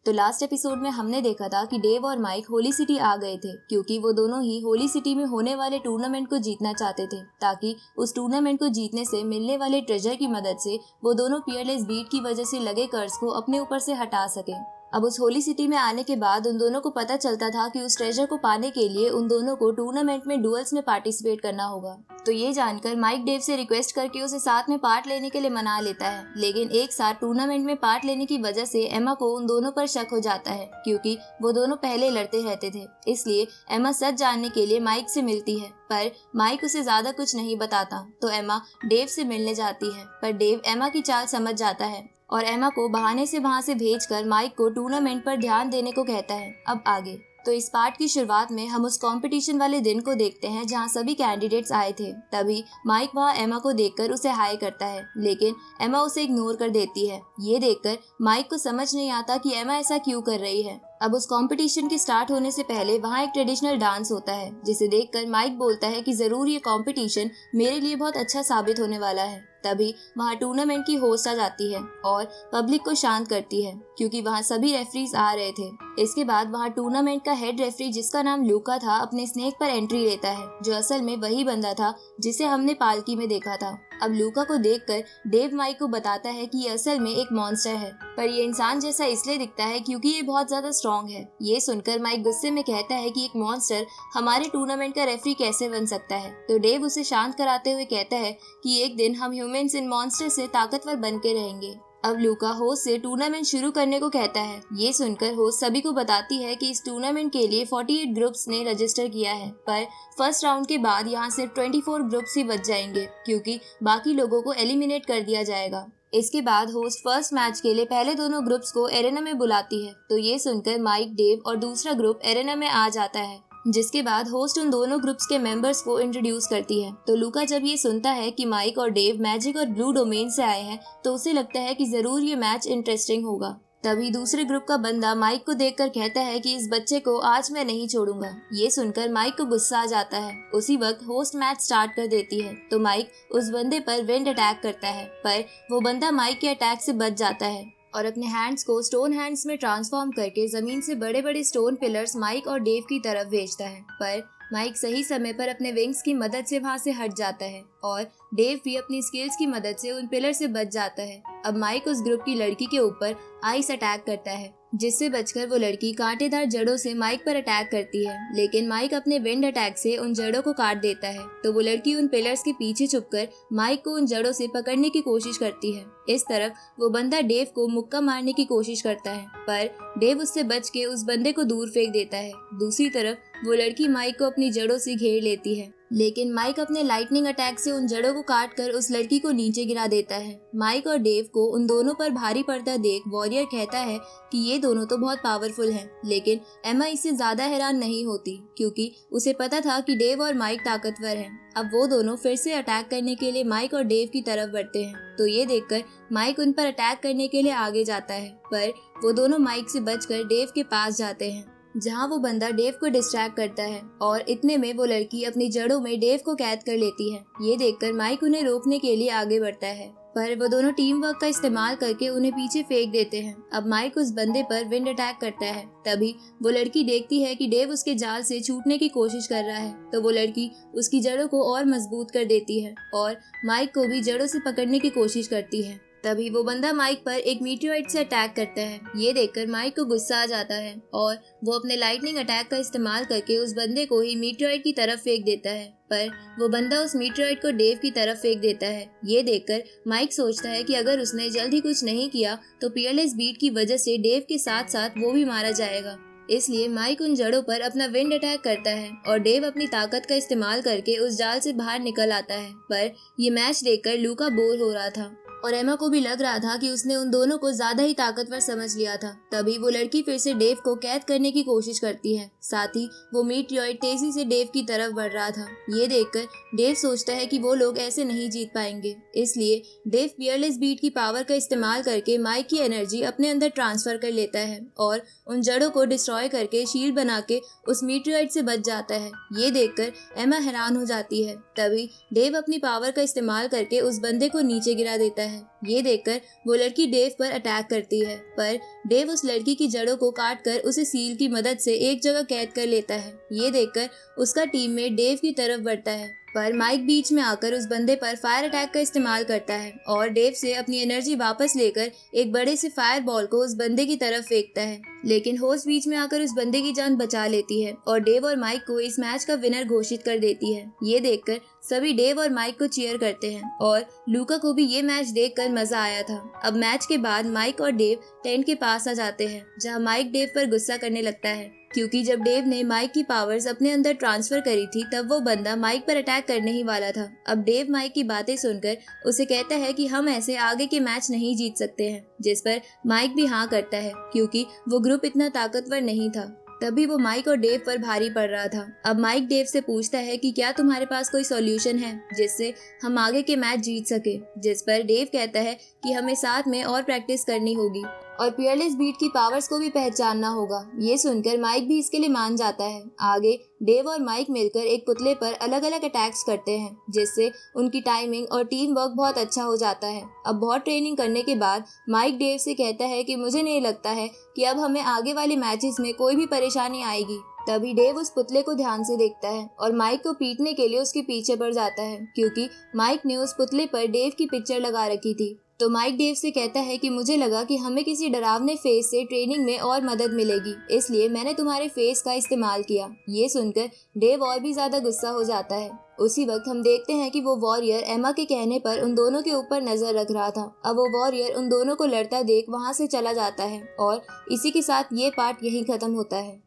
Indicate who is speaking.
Speaker 1: तो last episode में हमने देखा था कि डेव और माइक होली सिटी आ गए थे क्योंकि वो दोनों ही होली सिटी में होने वाले टूर्नामेंट को जीतना चाहते थे ताकि उस टूर्नामेंट को जीतने से मिलने वाले ट्रेजर की मदद से वो दोनों पियरलेस बीट की वजह से लगे कर्ज को अपने ऊपर से हटा सके। अब उस होली सिटी में आने के बाद उन दोनों को पता चलता था कि उस ट्रेजर को पाने के लिए उन दोनों को टूर्नामेंट में डुअल्स में पार्टिसिपेट करना होगा। तो ये जानकर माइक डेव से रिक्वेस्ट करके उसे साथ में पार्ट लेने के लिए मना लेता है, लेकिन एक साथ टूर्नामेंट में पार्ट लेने की वजह से एमा को उन दोनों पर शक हो जाता है क्योंकि वो दोनों पहले लड़ते रहते थे। इसलिए एमा सच जानने के लिए माइक से मिलती है, पर माइक उसे ज्यादा कुछ नहीं बताता। तो एमा डेव से मिलने जाती है, पर डेव एमा की चाल समझ जाता है और एमा को बहाने से वहां से भेजकर माइक को टूर्नामेंट पर ध्यान देने को कहता है। अब आगे तो इस पार्ट की शुरुआत में हम उस कंपटीशन वाले दिन को देखते हैं जहां सभी कैंडिडेट्स आए थे। तभी माइक वहां एमा को देखकर उसे हाय करता है, लेकिन एमा उसे इग्नोर कर देती है। ये देखकर माइक को समझ नहीं आता कि एमा ऐसा क्यों कर रही है। अब उस कंपटीशन के स्टार्ट होने से पहले वहाँ एक ट्रेडिशनल डांस होता है, जिसे देखकर माइक बोलता है कि जरूर ये कंपटीशन मेरे लिए बहुत अच्छा साबित होने वाला है। तभी वहाँ टूर्नामेंट की होस्ट आ जाती है और पब्लिक को शांत करती है क्योंकि वहाँ सभी रेफरीज आ रहे थे। इसके बाद वहाँ टूर्नामेंट का हेड रेफरी जिसका नाम लूका था अपने स्नेक पर एंट्री लेता है, जो असल में वही बंदा था जिसे हमने पालकी में देखा था। अब लूका को देखकर डेव माइक को बताता है कि ये असल में एक मॉन्स्टर है, पर ये इंसान जैसा इसलिए दिखता है क्योंकि ये बहुत ज्यादा स्ट्रॉन्ग है। ये सुनकर माइक गुस्से में कहता है कि एक मॉन्स्टर हमारे टूर्नामेंट का रेफरी कैसे बन सकता है। तो डेव उसे शांत कराते हुए कहता है कि एक दिन हम ह्यूमंस इन मॉन्स्टर से ताकतवर बन के रहेंगे। अब लूका होस्ट से टूर्नामेंट शुरू करने को कहता है। ये सुनकर होस्ट सभी को बताती है कि इस टूर्नामेंट के लिए 48 ग्रुप्स ने रजिस्टर किया है, पर फर्स्ट राउंड के बाद यहाँ सिर्फ 24 ग्रुप्स ही बच जाएंगे क्योंकि बाकी लोगों को एलिमिनेट कर दिया जाएगा। इसके बाद होस्ट फर्स्ट मैच के लिए पहले दोनों ग्रुप्स को एरेना में बुलाती है। तो ये सुनकर माइक, डेव और दूसरा ग्रुप एरेना में आ जाता है, जिसके बाद होस्ट उन दोनों ग्रुप्स के मेंबर्स को इंट्रोड्यूस करती है। तो लूका जब ये सुनता है कि माइक और डेव मैजिक और ब्लू डोमेन से आए हैं तो उसे लगता है कि जरूर ये मैच इंटरेस्टिंग होगा। तभी दूसरे ग्रुप का बंदा माइक को देखकर कहता है कि इस बच्चे को आज मैं नहीं छोड़ूंगा। ये सुनकर माइक को गुस्सा आ जाता है। उसी वक्त होस्ट मैच स्टार्ट कर देती है। तो माइक उस बंदे पर विंड अटैक करता है, पर वो बंदा माइक के अटैक से बच जाता है और अपने हैंड्स को स्टोन हैंड्स में ट्रांसफॉर्म करके जमीन से बड़े बड़े स्टोन पिलर्स माइक और डेव की तरफ भेजता है। पर माइक सही समय पर अपने विंग्स की मदद से वहां से हट जाता है और डेव भी अपनी स्किल्स की मदद से उन पिलर से बच जाता है। अब माइक उस ग्रुप की लड़की के ऊपर आइस अटैक करता है, जिससे बचकर वो लड़की कांटेदार जड़ों से माइक पर अटैक करती है, लेकिन माइक अपने विंड अटैक से उन जड़ों को काट देता है। तो वो लड़की उन पिलर्स के पीछे छुपकर माइक को उन जड़ों से पकड़ने की कोशिश करती है। इस तरफ वो बंदा डेव को मुक्का मारने की कोशिश करता है, पर डेव उससे बच के उस बंदे को दूर फेंक देता है। दूसरी तरफ वो लड़की माइक को अपनी जड़ों से घेर लेती है, लेकिन माइक अपने लाइटनिंग अटैक से उन जड़ों को काटकर उस लड़की को नीचे गिरा देता है। माइक और डेव को उन दोनों पर भारी पड़ता देख वॉरियर कहता है कि ये दोनों तो बहुत पावरफुल हैं, लेकिन एमा इससे ज्यादा हैरान नहीं होती क्योंकि उसे पता था कि डेव और माइक ताकतवर हैं। अब वो दोनों फिर से अटैक करने के लिए माइक और डेव की तरफ बढ़ते हैं। तो ये देखकर माइक उन पर अटैक करने के लिए आगे जाता है, पर वो दोनों माइक से बचकर डेव के पास जाते हैं, जहाँ वो बंदा डेव को डिस्ट्रैक्ट करता है और इतने में वो लड़की अपनी जड़ों में डेव को कैद कर लेती है। ये देखकर माइक उन्हें रोकने के लिए आगे बढ़ता है, पर वो दोनों टीम वर्क का इस्तेमाल करके उन्हें पीछे फेंक देते हैं। अब माइक उस बंदे पर विंड अटैक करता है। तभी वो लड़की देखती है कि डेव उसके जाल से छूटने की कोशिश कर रहा है, तो वो लड़की उसकी जड़ों को और मजबूत कर देती है और माइक को भी जड़ों से पकड़ने की कोशिश करती है। तभी वो बंदा माइक पर एक मीटियोराइट से अटैक करता है। ये देखकर माइक को गुस्सा आ जाता है और वो अपने लाइटनिंग अटैक का इस्तेमाल करके उस बंदे को ही मीटियोराइट की तरफ फेंक देता है, पर वो बंदा उस मीटियोराइट को डेव की तरफ फेंक देता है। ये देखकर माइक सोचता है कि अगर उसने जल्द ही कुछ नहीं किया तो पियरलेस बीट की वजह से डेव के साथ साथ वो भी मारा जाएगा। इसलिए माइक उन जड़ों पर अपना विंड अटैक करता है और डेव अपनी ताकत का इस्तेमाल करके उस जाल से बाहर निकल आता है। पर ये मैच देखकर लूका बोर हो रहा था और एमा को भी लग रहा था कि उसने उन दोनों को ज्यादा ही ताकतवर समझ लिया था। तभी वो लड़की फिर से डेव को कैद करने की कोशिश करती है। साथ ही वो मीटियोराइट तेजी से डेव की तरफ बढ़ रहा था। ये देखकर डेव सोचता है कि वो लोग ऐसे नहीं जीत पाएंगे, इसलिए डेव पियरलेस बीट की पावर का इस्तेमाल करके माइक की एनर्जी अपने अंदर ट्रांसफर कर लेता है और उन जड़ों को डिस्ट्रॉय करके शील्ड बना के उस मीटियोराइट से बच जाता है। ये देखकर एमा हैरान हो जाती है। तभी डेव अपनी पावर का इस्तेमाल करके उस बंदे को नीचे गिरा देता है है। ये देखकर वो लड़की डेव पर अटैक करती है, पर डेव उस लड़की की जड़ों को काटकर उसे सील की मदद से एक जगह कैद कर लेता है। ये देखकर उसका टीममेट डेव की तरफ बढ़ता है, पर माइक बीच में आकर उस बंदे पर फायर अटैक का इस्तेमाल करता है और डेव से अपनी एनर्जी वापस लेकर एक बड़े से फायर बॉल को उस बंदे की तरफ फेंकता है। लेकिन होस्ट बीच में आकर उस बंदे की जान बचा लेती है और डेव और माइक को इस मैच का विनर घोषित कर देती है। ये देखकर सभी डेव और माइक को चीयर करते हैं और लूका को भी ये मैच देखकर मजा आया था। अब मैच के बाद माइक और डेव टेंट के पास आ जाते हैं, जहाँ माइक डेव पर गुस्सा करने लगता है, क्योंकि जब डेव ने माइक की पावर्स अपने अंदर ट्रांसफर करी थी तब वो बंदा माइक पर अटैक करने ही वाला था। अब डेव माइक की बातें सुनकर उसे कहता है कि हम ऐसे आगे के मैच नहीं जीत सकते हैं, जिस पर माइक भी हाँ करता है क्योंकि वो ग्रुप इतना ताकतवर नहीं था। तभी वो माइक और डेव पर भारी पड़ रहा था। अब माइक डेव से पूछता है कि क्या तुम्हारे पास कोई सॉल्यूशन है जिससे हम आगे के मैच जीत सके, जिस पर डेव कहता है कि हमें साथ में और प्रैक्टिस करनी होगी और पियरलेस बीट की पावर्स को भी पहचानना होगा। ये सुनकर माइक भी इसके लिए मान जाता है। आगे डेव और माइक मिलकर एक पुतले पर अलग अलग अटैक्स करते हैं, जिससे उनकी टाइमिंग और टीम वर्क बहुत अच्छा हो जाता है। अब बहुत ट्रेनिंग करने के बाद माइक डेव से कहता है कि मुझे नहीं लगता है कि अब हमें आगे वाले मैचेस में कोई भी परेशानी आएगी। तभी डेव उस पुतले को ध्यान से देखता है और माइक को पीटने के लिए उसके पीछे पड़ जाता है, क्योंकि माइक ने उस पुतले पर डेव की पिक्चर लगा रखी थी। तो माइक डेव से कहता है कि मुझे लगा कि हमें किसी डरावने फेस से ट्रेनिंग में और मदद मिलेगी, इसलिए मैंने तुम्हारे फेस का इस्तेमाल किया। ये सुनकर डेव और भी ज्यादा गुस्सा हो जाता है। उसी वक्त हम देखते हैं कि वो वॉरियर एमा के कहने पर उन दोनों के ऊपर नजर रख रहा था। अब वो वॉरियर उन दोनों को लड़ता देख वहाँ से चला जाता है और इसी के साथ ये पार्ट यहीं खत्म होता है।